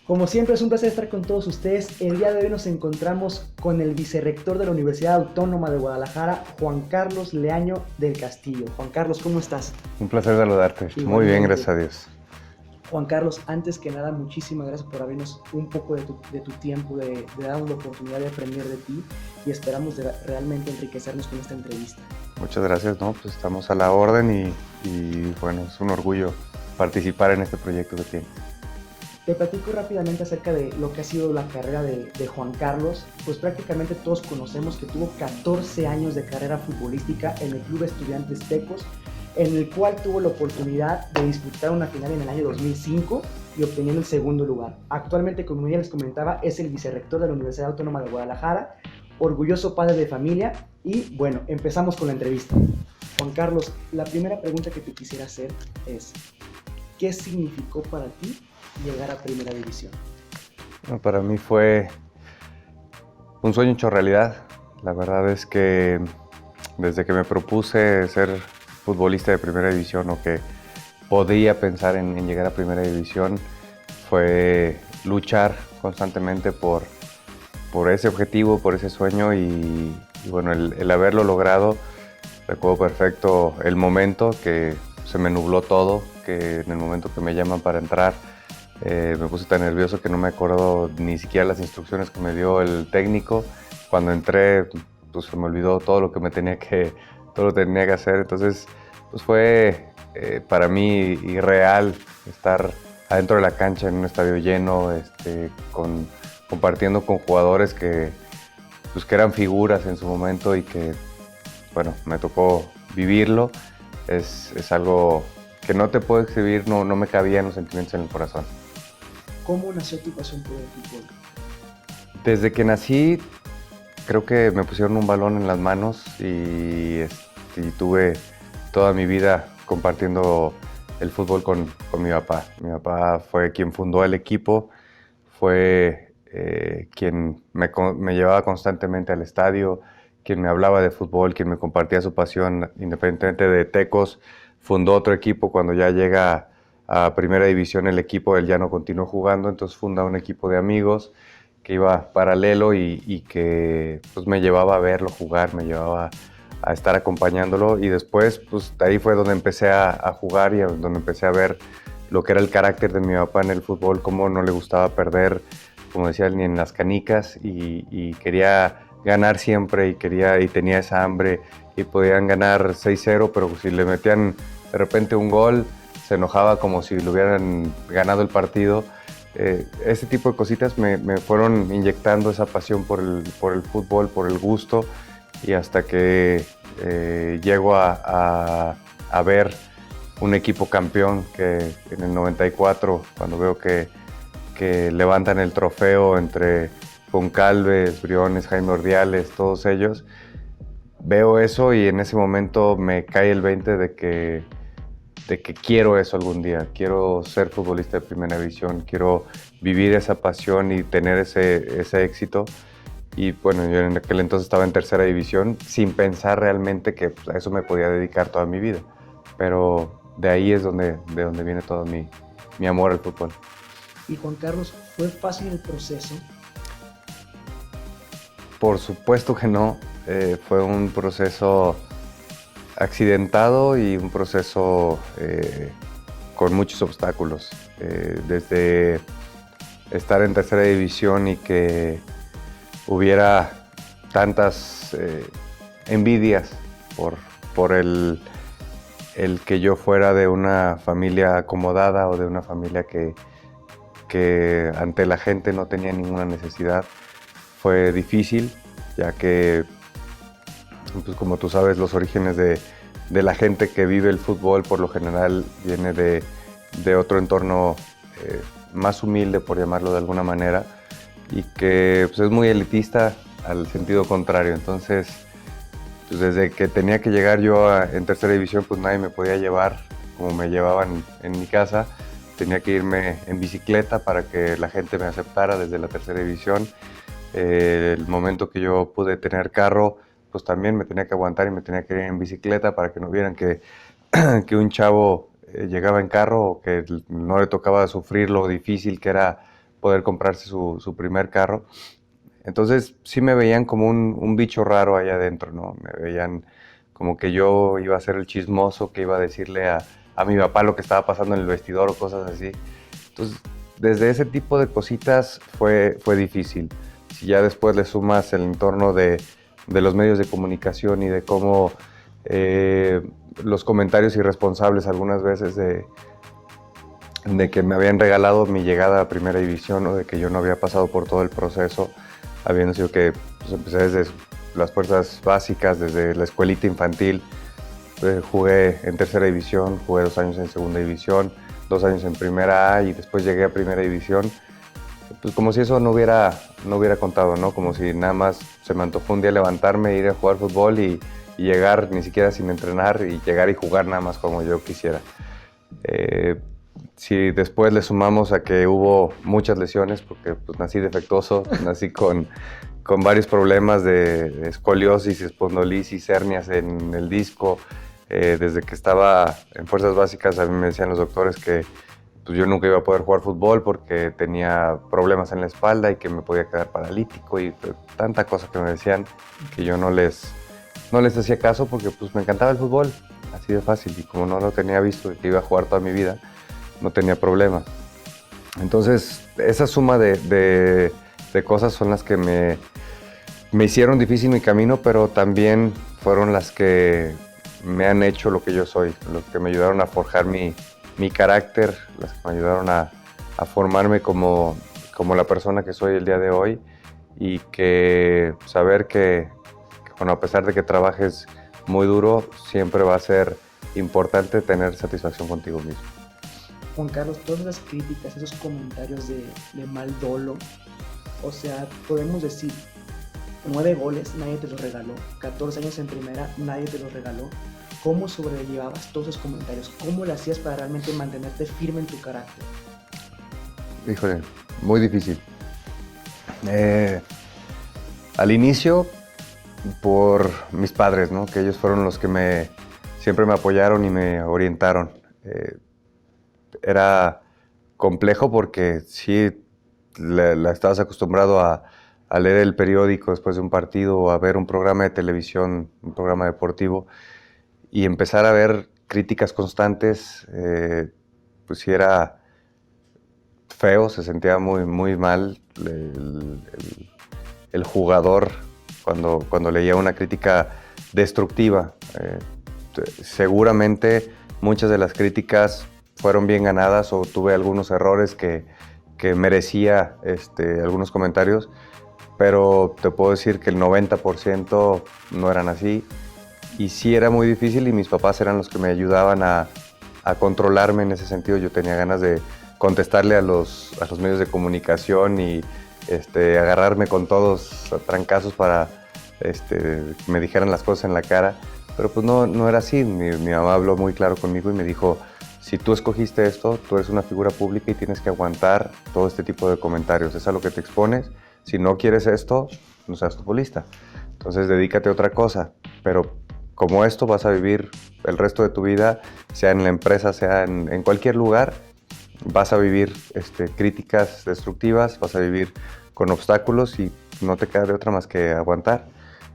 Como siempre es un placer estar con todos ustedes. El día de hoy nos encontramos con el vicerrector de la Universidad Autónoma de Guadalajara, Juan Carlos Leaño del Castillo. Juan Carlos, ¿cómo estás? Un placer saludarte. Igualmente. Muy bien, gracias a Dios. Juan Carlos, antes que nada, muchísimas gracias por abrirnos un poco de tu tiempo, de darnos la oportunidad de aprender de ti y esperamos realmente enriquecernos con esta entrevista. Muchas gracias, ¿no? Pues estamos a la orden y bueno, es un orgullo participar en este proyecto que tienes. Te platico rápidamente acerca de lo que ha sido la carrera de Juan Carlos. Pues prácticamente todos conocemos que tuvo 14 años de carrera futbolística en el Club Estudiantes Tecos, en el cual tuvo la oportunidad de disputar una final en el año 2005 y obteniendo el segundo lugar. Actualmente, como ya les comentaba, es el vicerrector de la Universidad Autónoma de Guadalajara, orgulloso padre de familia y bueno, empezamos con la entrevista. Juan Carlos, la primera pregunta que te quisiera hacer es, ¿qué significó para ti llegar a Primera División? Bueno, para mí fue un sueño hecho realidad. La verdad es que desde que me propuse ser futbolista de Primera División o que podía pensar en llegar a Primera División, fue luchar constantemente por ese objetivo, por ese sueño y bueno, el haberlo logrado. Recuerdo perfecto el momento que se me nubló todo, que en el momento que me llaman para entrar, me puse tan nervioso que no me acuerdo ni siquiera las instrucciones que me dio el técnico. Cuando entré, pues se me olvidó todo lo que tenía que hacer. Entonces, pues fue para mí irreal estar adentro de la cancha en un estadio lleno, compartiendo con jugadores que eran figuras en su momento y que, bueno, me tocó vivirlo. Es algo que no te puedo escribir, no me cabían los sentimientos en el corazón. ¿Cómo nació tu pasión por el fútbol? Desde que nací, creo que me pusieron un balón en las manos y tuve toda mi vida compartiendo el fútbol con mi papá. Mi papá fue quien fundó el equipo, fue quien me llevaba constantemente al estadio, quien me hablaba de fútbol, quien me compartía su pasión, independientemente de Tecos. Fundó otro equipo cuando ya llega a Primera División el equipo, él ya no continuó jugando, entonces funda un equipo de amigos que iba paralelo y que pues, me llevaba a verlo jugar, me llevaba a estar acompañándolo y después pues ahí fue donde empecé a jugar y donde empecé a ver lo que era el carácter de mi papá en el fútbol, cómo no le gustaba perder, como decía, ni en las canicas y quería ganar siempre y tenía esa hambre y podían ganar 6-0, pero si le metían de repente un gol, se enojaba como si le hubieran ganado el partido. Ese tipo de cositas me fueron inyectando esa pasión por el fútbol, por el gusto, y hasta que llego a ver un equipo campeón que en el 94, cuando veo que levantan el trofeo entre Goncalves, Briones, Jaime Ordiales, todos ellos, veo eso y en ese momento me cae el 20 de que quiero eso algún día, quiero ser futbolista de Primera División, quiero vivir esa pasión y tener ese éxito. Y bueno, yo en aquel entonces estaba en Tercera División sin pensar realmente que pues, a eso me podía dedicar toda mi vida. Pero de ahí es de donde viene todo mi amor al fútbol. Y Juan Carlos, ¿fue fácil el proceso? Por supuesto que no, fue un proceso accidentado y un proceso con muchos obstáculos. Desde estar en Tercera División y que hubiera tantas envidias por el que yo fuera de una familia acomodada o de una familia que ante la gente no tenía ninguna necesidad. Fue difícil, ya que, pues como tú sabes, los orígenes de la gente que vive el fútbol por lo general viene de otro entorno más humilde, por llamarlo de alguna manera, y que pues, es muy elitista al sentido contrario. Entonces, pues desde que tenía que llegar yo en tercera división, pues nadie me podía llevar como me llevaban en mi casa. Tenía que irme en bicicleta para que la gente me aceptara desde la tercera división. El momento que yo pude tener carro, pues también me tenía que aguantar y me tenía que ir en bicicleta para que no vieran que, que un chavo llegaba en carro o que no le tocaba sufrir lo difícil que era poder comprarse su primer carro. Entonces sí me veían como un bicho raro allá adentro, ¿no? Me veían como que yo iba a ser el chismoso, que iba a decirle a mi papá lo que estaba pasando en el vestidor o cosas así. Entonces, desde ese tipo de cositas fue difícil. Si ya después le sumas el entorno de los medios de comunicación y de cómo los comentarios irresponsables algunas veces de que me habían regalado mi llegada a Primera División o de que yo no había pasado por todo el proceso, habiendo sido que pues, empecé desde las fuerzas básicas, desde la escuelita infantil, jugué en Tercera División, jugué 2 años en Segunda División, 2 años en Primera A y después llegué a Primera División. Pues como si eso no hubiera contado, ¿no? Como si nada más se me antojó un día levantarme, ir a jugar fútbol y llegar ni siquiera sin entrenar y llegar y jugar nada más como yo quisiera. Si después le sumamos a que hubo muchas lesiones, porque pues, nací defectuoso, nací con varios problemas de escoliosis, espondilisis, hernias en el disco. Desde que estaba en fuerzas básicas a mí me decían los doctores que pues, yo nunca iba a poder jugar fútbol porque tenía problemas en la espalda y que me podía quedar paralítico y tanta cosa que me decían que yo no les hacía caso porque pues, me encantaba el fútbol, así de fácil, y como no lo tenía visto y que iba a jugar toda mi vida, no tenía problema. Entonces, esa suma de cosas son las que me hicieron difícil mi camino, pero también fueron las que me han hecho lo que yo soy, los que me ayudaron a forjar mi carácter, las que me ayudaron a formarme como la persona que soy el día de hoy, y que saber que bueno, a pesar de que trabajes muy duro, siempre va a ser importante tener satisfacción contigo mismo. Juan Carlos, todas esas críticas, esos comentarios de mal dolo, o sea, podemos decir, 9 goles, nadie te los regaló, 14 años en primera, nadie te los regaló. ¿Cómo sobrellevabas todos esos comentarios? ¿Cómo lo hacías para realmente mantenerte firme en tu carácter? Híjole, muy difícil. Al inicio, por mis padres, ¿no? Que ellos fueron los que siempre me apoyaron y me orientaron. Era complejo porque sí, estabas acostumbrado a leer el periódico después de un partido o a ver un programa de televisión, un programa deportivo, y empezar a ver críticas constantes, pues sí era feo, se sentía muy, muy mal el jugador cuando leía una crítica destructiva. Seguramente muchas de las críticas fueron bien ganadas o tuve algunos errores que merecía algunos comentarios, pero te puedo decir que el 90% no eran así. Y sí era muy difícil y mis papás eran los que me ayudaban a controlarme en ese sentido. Yo tenía ganas de contestarle a los medios de comunicación y agarrarme con todos a trancazos para que me dijeran las cosas en la cara. Pero pues no era así. Mi mamá habló muy claro conmigo y me dijo, si tú escogiste esto, tú eres una figura pública y tienes que aguantar todo este tipo de comentarios. Es a lo que te expones. Si no quieres esto, no seas futbolista. Entonces dedícate a otra cosa. Pero como esto vas a vivir el resto de tu vida, sea en la empresa, sea en cualquier lugar, vas a vivir críticas destructivas, vas a vivir con obstáculos y no te queda de otra más que aguantar.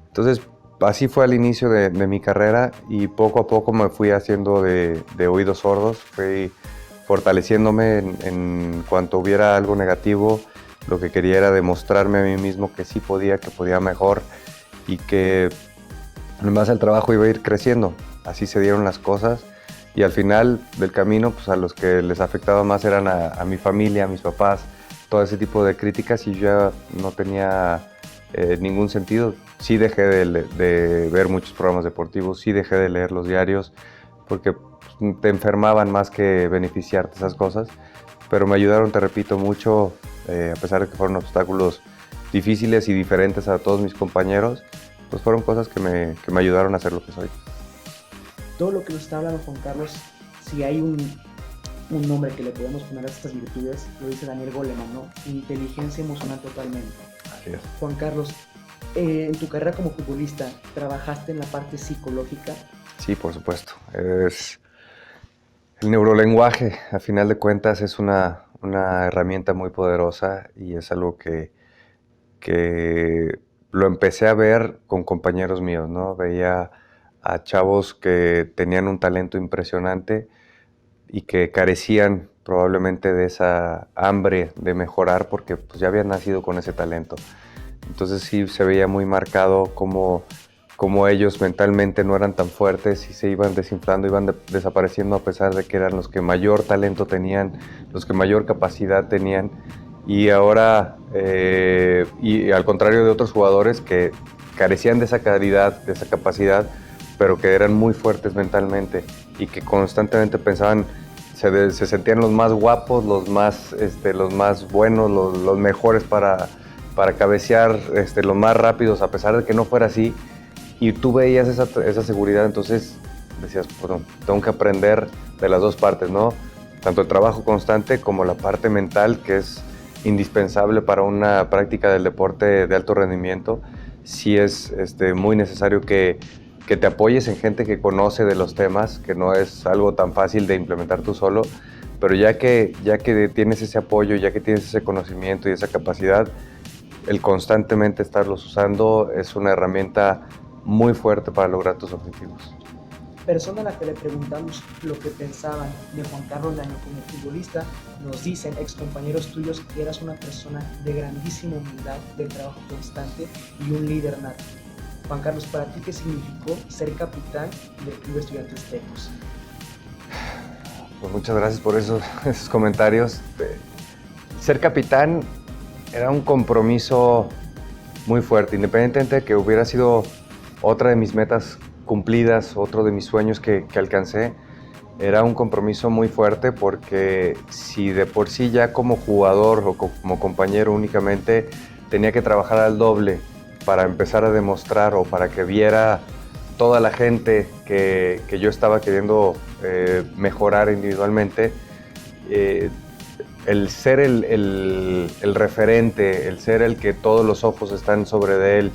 Entonces, así fue al inicio de mi carrera y poco a poco me fui haciendo de oídos sordos, fui fortaleciéndome en cuanto hubiera algo negativo. Lo que quería era demostrarme a mí mismo que sí podía, que podía mejor y que en base al trabajo iba a ir creciendo. Así se dieron las cosas y al final del camino, pues a los que les afectaba más eran a mi familia, a mis papás, todo ese tipo de críticas y yo ya no tenía ningún sentido. Sí dejé de ver muchos programas deportivos, sí dejé de leer los diarios porque te enfermaban más que beneficiarte esas cosas, pero me ayudaron, te repito, mucho, a pesar de que fueron obstáculos difíciles y diferentes a todos mis compañeros, pues fueron cosas que me ayudaron a ser lo que soy. Todo lo que nos está hablando Juan Carlos, si hay un nombre que le podemos poner a estas virtudes, lo dice Daniel Goleman, ¿no? Inteligencia emocional totalmente. Así es. Juan Carlos, en tu carrera como futbolista, ¿trabajaste en la parte psicológica? Sí, por supuesto. El neurolenguaje, a final de cuentas, es una herramienta muy poderosa y es algo que lo empecé a ver con compañeros míos, ¿no? Veía a chavos que tenían un talento impresionante y que carecían probablemente de esa hambre de mejorar porque pues, ya habían nacido con ese talento. Entonces sí se veía muy marcado cómo ellos mentalmente no eran tan fuertes y se iban desinflando, iban desapareciendo a pesar de que eran los que mayor talento tenían, los que mayor capacidad tenían. Y ahora, y al contrario de otros jugadores que carecían de esa calidad, de esa capacidad, pero que eran muy fuertes mentalmente y que constantemente pensaban, se sentían los más guapos, los más buenos, los mejores para cabecear, los más rápidos, a pesar de que no fuera así. Y tú veías esa seguridad, entonces decías, bueno, tengo que aprender de las dos partes, ¿no? Tanto el trabajo constante como la parte mental, que es indispensable para una práctica del deporte de alto rendimiento. Sí es muy necesario que te apoyes en gente que conoce de los temas, que no es algo tan fácil de implementar tú solo, pero ya que tienes ese apoyo, ya que tienes ese conocimiento y esa capacidad, el constantemente estarlos usando es una herramienta muy fuerte para lograr tus objetivos. Persona a la que le preguntamos lo que pensaban de Juan Carlos Daño como futbolista, nos dicen ex compañeros tuyos que eras una persona de grandísima humildad, de trabajo constante y un líder nato. Juan Carlos, ¿para ti qué significó ser capitán del Club Estudiantes Tecos? Pues muchas gracias por esos comentarios. Ser capitán era un compromiso muy fuerte, independientemente de que hubiera sido otra de mis metas cumplidas, otro de mis sueños que alcancé. Era un compromiso muy fuerte porque si de por sí ya como jugador o como compañero únicamente tenía que trabajar al doble para empezar a demostrar o para que viera toda la gente que yo estaba queriendo mejorar individualmente, el ser el referente, el ser el que todos los ojos están sobre de él,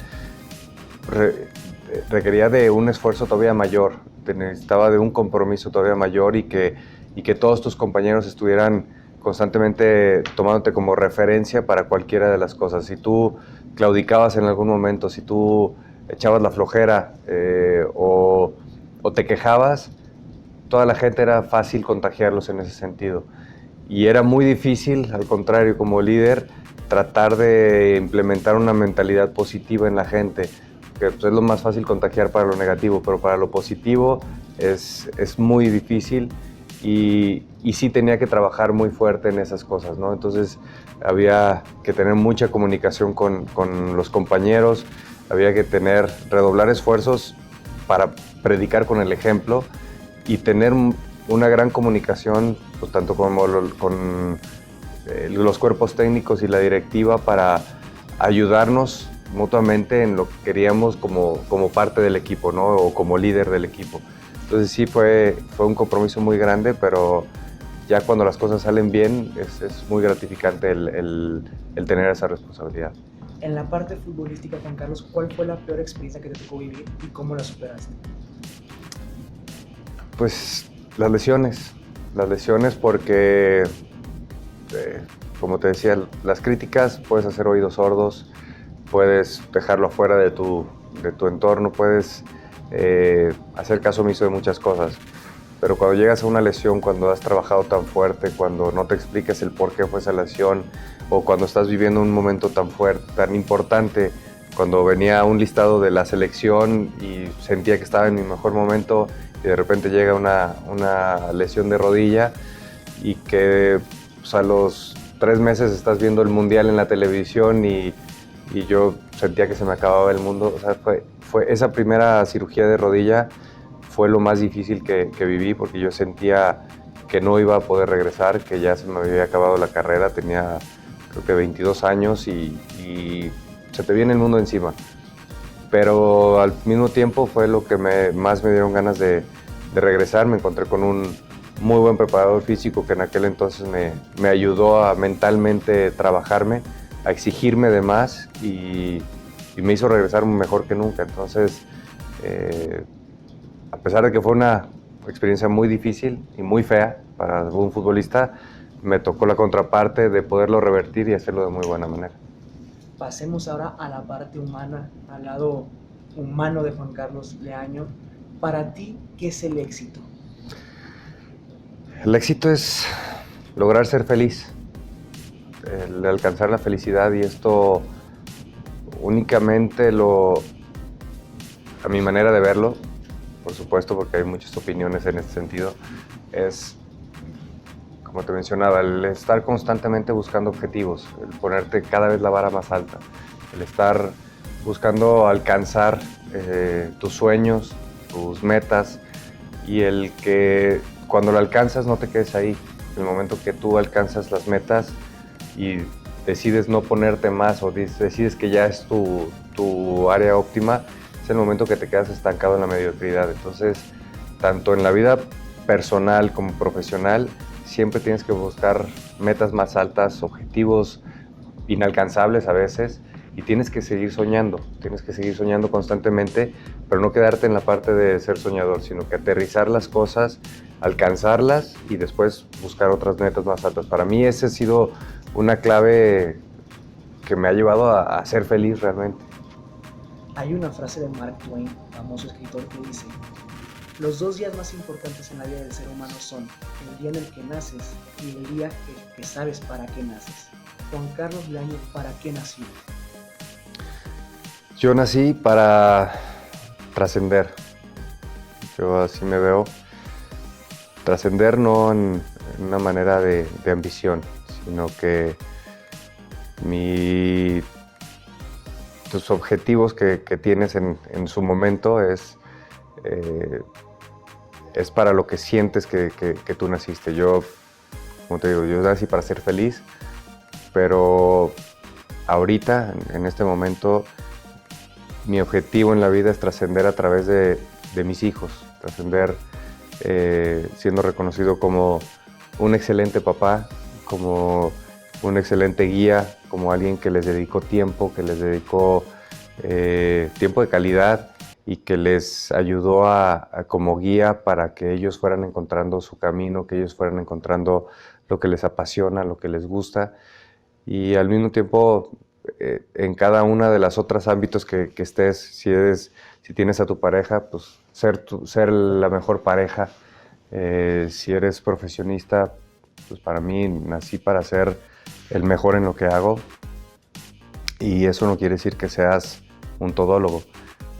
requería de un esfuerzo todavía mayor, necesitaba de un compromiso todavía mayor y que todos tus compañeros estuvieran constantemente tomándote como referencia para cualquiera de las cosas. Si tú claudicabas en algún momento, si tú echabas la flojera o te quejabas, toda la gente era fácil contagiarlos en ese sentido. Y era muy difícil, al contrario, como líder, tratar de implementar una mentalidad positiva en la gente, que pues, es lo más fácil contagiar para lo negativo, pero para lo positivo es muy difícil y sí tenía que trabajar muy fuerte en esas cosas, ¿no? Entonces había que tener mucha comunicación con los compañeros, había que redoblar esfuerzos para predicar con el ejemplo y tener una gran comunicación, pues, tanto con los cuerpos técnicos y la directiva para ayudarnos mutuamente en lo que queríamos como parte del equipo, ¿no? O como líder del equipo. Entonces sí fue un compromiso muy grande, pero ya cuando las cosas salen bien es muy gratificante el tener esa responsabilidad. En la parte futbolística, Juan Carlos, ¿cuál fue la peor experiencia que te tocó vivir y cómo la superaste? Pues las lesiones porque, como te decía, las críticas puedes hacer oídos sordos, puedes dejarlo afuera de tu entorno, puedes hacer caso omiso de muchas cosas. Pero cuando llegas a una lesión, cuando has trabajado tan fuerte, cuando no te explicas el por qué fue esa lesión, o cuando estás viviendo un momento tan fuerte, tan importante, cuando venía un listado de la selección y sentía que estaba en mi mejor momento y de repente llega una lesión de rodilla y que pues, a los 3 meses estás viendo el Mundial en la televisión y yo sentía que se me acababa el mundo. O sea, fue esa primera cirugía de rodilla fue lo más difícil que viví porque yo sentía que no iba a poder regresar, que ya se me había acabado la carrera, tenía creo que 22 años y se te viene el mundo encima. pero al mismo tiempo fue lo que más me dieron ganas de regresar. Me encontré con un muy buen preparador físico que en aquel entonces me ayudó a mentalmente trabajarme, a exigirme de más y me hizo regresar mejor que nunca. Entonces, a pesar de que fue una experiencia muy difícil y muy fea para un futbolista, me tocó la contraparte de poderlo revertir y hacerlo de muy buena manera. Pasemos ahora a la parte humana, al lado humano de Juan Carlos Leaño. Para ti, ¿qué es el éxito? El éxito es lograr ser feliz, el alcanzar la felicidad, y esto únicamente a mi manera de verlo, por supuesto, porque hay muchas opiniones en este sentido, es, como te mencionaba, el estar constantemente buscando objetivos, el ponerte cada vez la vara más alta, el estar buscando alcanzar tus sueños, tus metas, y el que cuando lo alcanzas no te quedes ahí. El momento que tú alcanzas las metas y decides no ponerte más o decides que ya es tu área óptima, es el momento que te quedas estancado en la mediocridad. Entonces, tanto en la vida personal como profesional, siempre tienes que buscar metas más altas, objetivos inalcanzables a veces, y tienes que seguir soñando constantemente, pero no quedarte en la parte de ser soñador, sino que aterrizar las cosas, alcanzarlas y después buscar otras metas más altas. Para mí esa ha sido una clave que me ha llevado a ser feliz realmente. Hay una frase de Mark Twain, famoso escritor, que dice: los 2 días más importantes en la vida del ser humano son el día en el que naces y el día que sabes para qué naces. Juan Carlos Leaño, ¿para qué nació? Yo nací para trascender. Yo así me veo. Trascender no en una manera de ambición, sino que tus objetivos que tienes en su momento es para lo que sientes que tú naciste. Yo, como te digo, yo nací para ser feliz, pero ahorita, en este momento, mi objetivo en la vida es trascender a través de mis hijos, trascender siendo reconocido como un excelente papá, como un excelente guía, como alguien que les dedicó tiempo, que les dedicó tiempo de calidad y que les ayudó como guía para que ellos fueran encontrando su camino, que ellos fueran encontrando lo que les apasiona, lo que les gusta, y al mismo tiempo en cada una de las otras ámbitos que estés, si tienes a tu pareja, pues ser la mejor pareja. Si eres profesionista, pues para mí nací para ser el mejor en lo que hago, y eso no quiere decir que seas un todólogo,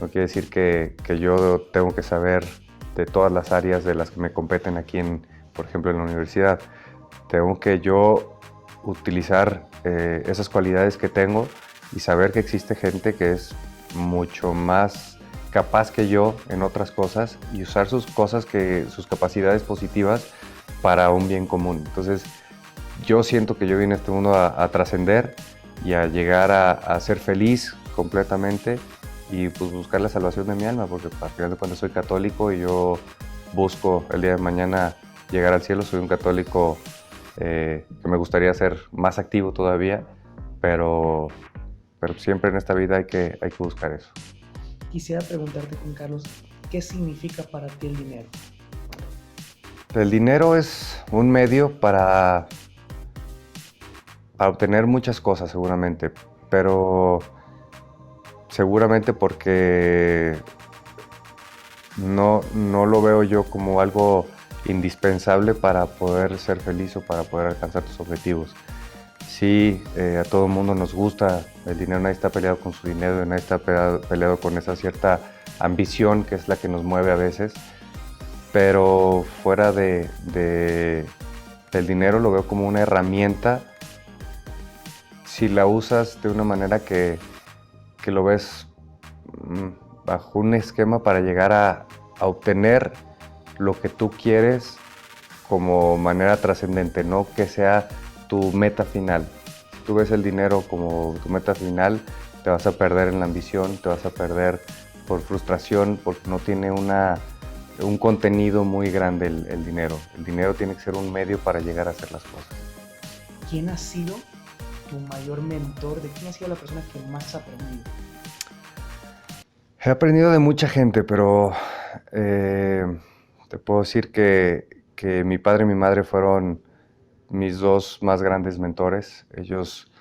no quiere decir que yo tengo que saber de todas las áreas de las que me competen aquí, por ejemplo, en la universidad. Tengo que yo utilizar esas cualidades que tengo y saber que existe gente que es mucho más capaz que yo en otras cosas, y usar sus capacidades positivas para un bien común. Entonces, yo siento que yo vine a este mundo a trascender y a llegar a ser feliz completamente, y pues buscar la salvación de mi alma, porque al final de cuentas soy católico y yo busco el día de mañana llegar al cielo. Soy un católico que me gustaría ser más activo todavía, pero siempre en esta vida hay que buscar eso. Quisiera preguntarte, Juan Carlos, ¿qué significa para ti el dinero? El dinero es un medio para obtener muchas cosas, seguramente, pero seguramente porque no lo veo yo como algo indispensable para poder ser feliz o para poder alcanzar tus objetivos. Sí, a todo el mundo nos gusta el dinero, nadie está peleado con su dinero, nadie está peleado con esa cierta ambición que es la que nos mueve a veces, pero fuera del dinero lo veo como una herramienta si la usas de una manera que lo ves bajo un esquema para llegar a obtener lo que tú quieres como manera trascendente, no que sea tu meta final. Si tú ves el dinero como tu meta final, te vas a perder en la ambición, te vas a perder por frustración, porque no tiene un contenido muy grande el dinero. El dinero tiene que ser un medio para llegar a hacer las cosas. ¿Quién ha sido tu mayor mentor? ¿De quién ha sido la persona que más has aprendido? He aprendido de mucha gente, pero te puedo decir que mi padre y mi madre fueron mis dos más grandes mentores. Ellos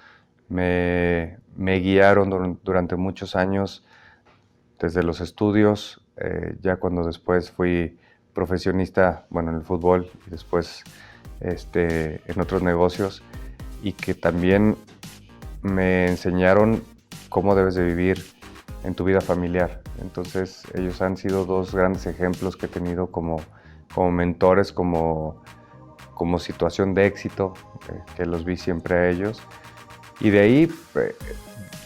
me guiaron durante muchos años, desde los estudios, ya cuando después fui profesionista, bueno, en el fútbol y después en otros negocios, y que también me enseñaron cómo debes de vivir en tu vida familiar. Entonces ellos han sido dos grandes ejemplos que he tenido como mentores, como situación de éxito, que los vi siempre a ellos. Y de ahí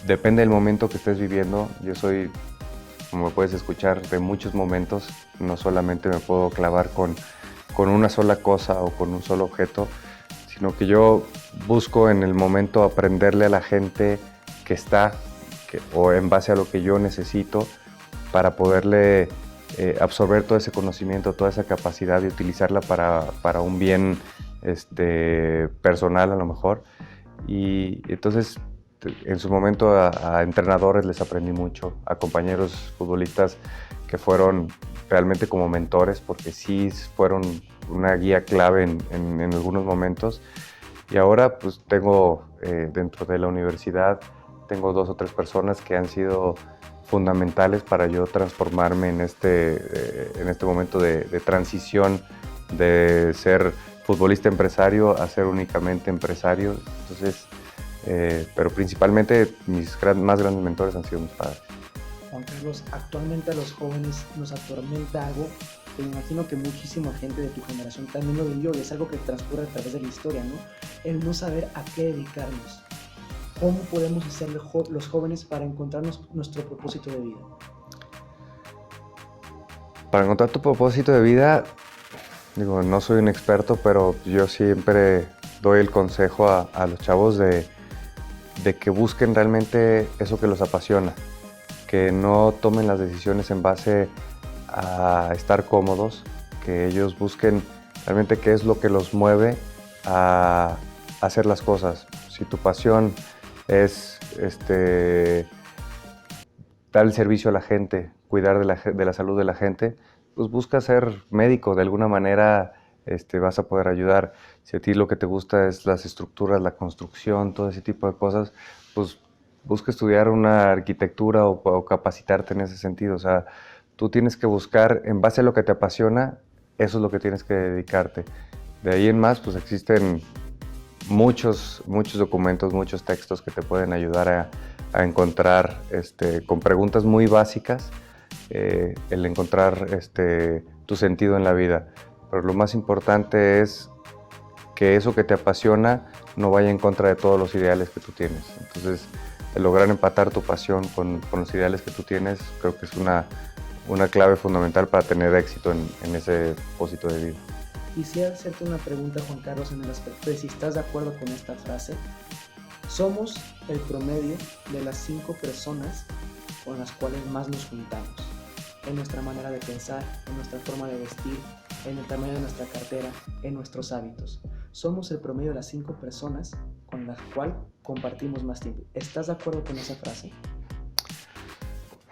depende del momento que estés viviendo. Yo soy, como puedes escuchar, de muchos momentos. No solamente me puedo clavar con una sola cosa o con un solo objeto, sino que yo busco en el momento aprenderle a la gente que está, o en base a lo que yo necesito, para poderle absorber todo ese conocimiento, toda esa capacidad, de utilizarla para un bien personal a lo mejor. Y entonces en su momento a entrenadores les aprendí mucho, a compañeros futbolistas que fueron realmente como mentores, porque sí fueron una guía clave en algunos momentos. Y ahora pues tengo dentro de la universidad, tengo 2 o 3 personas que han sido fundamentales para yo transformarme en este momento de transición de ser futbolista empresario a ser únicamente empresario. Entonces, pero principalmente mis más grandes mentores han sido mis padres. Juan Carlos, actualmente a los jóvenes nos atormenta algo que me imagino que muchísima gente de tu generación también lo vivió, y es algo que transcurre a través de la historia, ¿no? El no saber a qué dedicarnos. ¿Cómo podemos hacer los jóvenes para encontrarnos nuestro propósito de vida? Para encontrar tu propósito de vida, digo, no soy un experto, pero yo siempre doy el consejo a los chavos de que busquen realmente eso que los apasiona, que no tomen las decisiones en base a estar cómodos, que ellos busquen realmente qué es lo que los mueve a hacer las cosas. Si tu pasión es dar el servicio a la gente, cuidar de la salud de la gente, pues busca ser médico. De alguna manera vas a poder ayudar. Si a ti lo que te gusta es las estructuras, la construcción, todo ese tipo de cosas, pues busca estudiar una arquitectura o capacitarte en ese sentido. O sea, tú tienes que buscar, en base a lo que te apasiona, eso es lo que tienes que dedicarte. De ahí en más, pues existen muchos documentos, muchos textos que te pueden ayudar a encontrar, con preguntas muy básicas, el encontrar tu sentido en la vida. Pero lo más importante es que eso que te apasiona no vaya en contra de todos los ideales que tú tienes. Entonces, el lograr empatar tu pasión con los ideales que tú tienes, creo que es una clave fundamental para tener éxito en ese propósito de vida. Quisiera hacerte una pregunta, Juan Carlos, en el aspecto de si estás de acuerdo con esta frase. Somos el promedio de las 5 personas con las cuales más nos juntamos, en nuestra manera de pensar, en nuestra forma de vestir, en el tamaño de nuestra cartera, en nuestros hábitos. Somos el promedio de las 5 personas con las cuales compartimos más tiempo. ¿Estás de acuerdo con esa frase?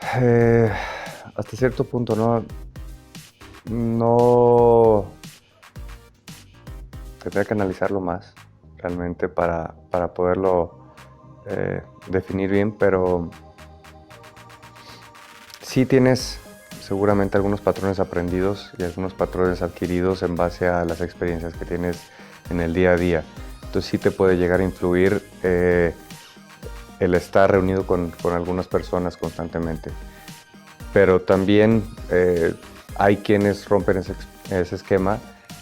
Hasta cierto punto, no tendría que analizarlo más realmente para poderlo definir bien, pero sí tienes seguramente algunos patrones aprendidos y algunos patrones adquiridos en base a las experiencias que tienes en el día a día. Entonces sí te puede llegar a influir el estar reunido con algunas personas constantemente. Pero también hay quienes rompen ese esquema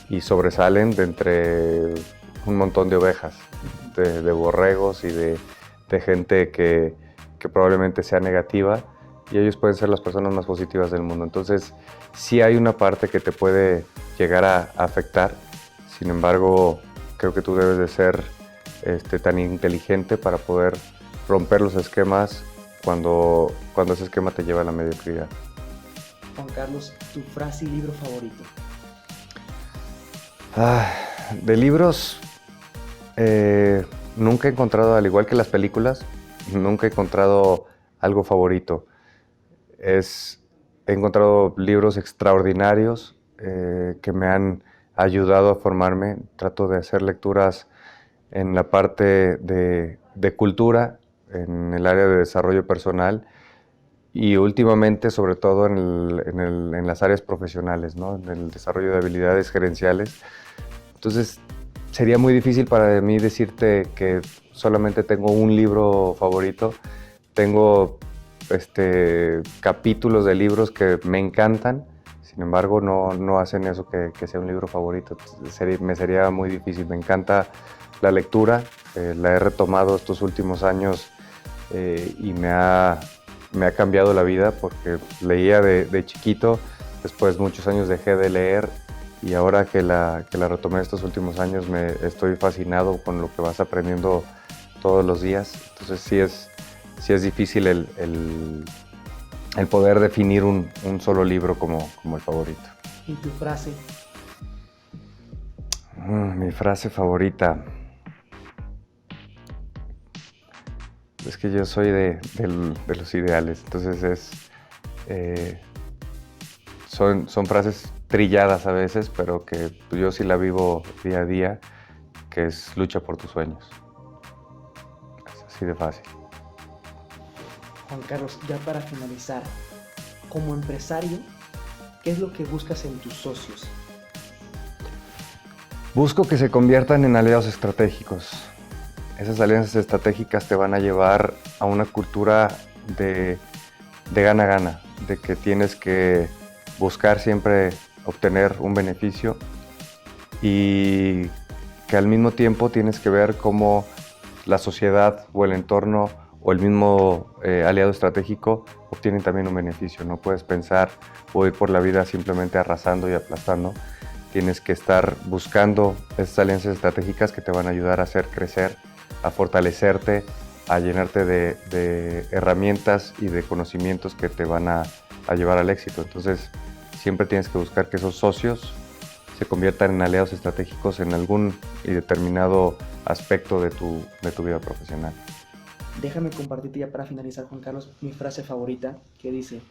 y sobresalen de entre un montón de ovejas, de borregos y de gente que probablemente sea negativa, y ellos pueden ser las personas más positivas del mundo. Entonces sí hay una parte que te puede llegar a afectar. Sin embargo, creo que tú debes de ser tan inteligente para poder romper los esquemas cuando ese esquema te lleva a la mediocridad. Juan Carlos, tu frase y libro favorito. De libros, nunca he encontrado, al igual que las películas, nunca he encontrado algo favorito. He encontrado libros extraordinarios que me han ayudado a formarme. Trato de hacer lecturas en la parte de cultura, en el área de desarrollo personal y últimamente, sobre todo, en las áreas profesionales, ¿no? En el desarrollo de habilidades gerenciales. Entonces, sería muy difícil para mí decirte que solamente tengo un libro favorito. Tengo capítulos de libros que me encantan, sin embargo no hacen eso que sea un libro favorito. Me sería muy difícil. Me encanta la lectura, la he retomado estos últimos años y me ha cambiado la vida porque leía de chiquito, después muchos años dejé de leer y ahora que la retomé estos últimos años estoy fascinado con lo que vas aprendiendo todos los días. Entonces sí es difícil el poder definir un solo libro como el favorito. ¿Y tu frase? Mi frase favorita. Es que yo soy de los ideales, entonces son frases trilladas a veces, pero que yo sí la vivo día a día, que es lucha por tus sueños. Es así de fácil. Juan Carlos, ya para finalizar, como empresario, ¿qué es lo que buscas en tus socios? Busco que se conviertan en aliados estratégicos. Esas alianzas estratégicas te van a llevar a una cultura de gana-gana, de que tienes que buscar siempre obtener un beneficio y que al mismo tiempo tienes que ver cómo la sociedad o el entorno o el mismo aliado estratégico obtienen también un beneficio. No puedes pensar o ir por la vida simplemente arrasando y aplastando. Tienes que estar buscando esas alianzas estratégicas que te van a ayudar a hacer crecer, a fortalecerte, a llenarte de herramientas y de conocimientos que te van a llevar al éxito. Entonces, siempre tienes que buscar que esos socios se conviertan en aliados estratégicos en algún y determinado aspecto de tu vida profesional. Déjame compartirte ya para finalizar, Juan Carlos, mi frase favorita, que dice: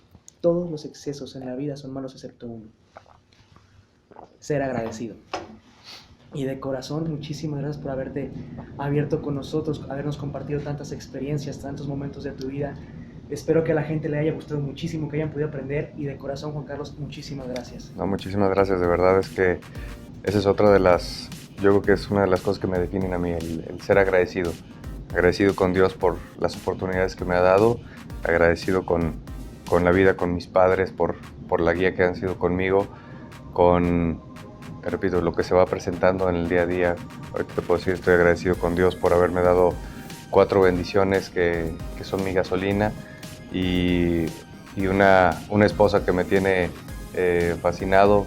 todos los excesos en la vida son malos excepto uno. Ser agradecido. Y de corazón, muchísimas gracias por haberte abierto con nosotros, habernos compartido tantas experiencias, tantos momentos de tu vida. Espero que a la gente le haya gustado muchísimo, que hayan podido aprender. Y de corazón, Juan Carlos, muchísimas gracias. No, muchísimas gracias. De verdad es que esa es otra de las, yo creo que es una de las cosas que me definen a mí, el ser agradecido. Agradecido con Dios por las oportunidades que me ha dado, agradecido con la vida, con mis padres, por la guía que han sido conmigo, te repito, lo que se va presentando en el día a día. Ahorita te puedo decir, estoy agradecido con Dios por haberme dado 4 bendiciones que son mi gasolina y una esposa que me tiene fascinado,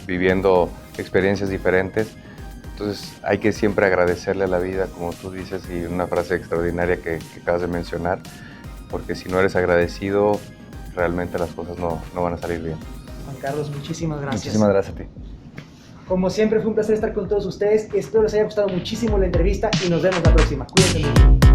viviendo experiencias diferentes. Entonces hay que siempre agradecerle a la vida, como tú dices, y una frase extraordinaria que acabas de mencionar, porque si no eres agradecido, realmente las cosas no van a salir bien. Juan Carlos, muchísimas gracias. Muchísimas gracias a ti. Como siempre, fue un placer estar con todos ustedes. Espero les haya gustado muchísimo la entrevista y nos vemos la próxima. Cuídense mucho.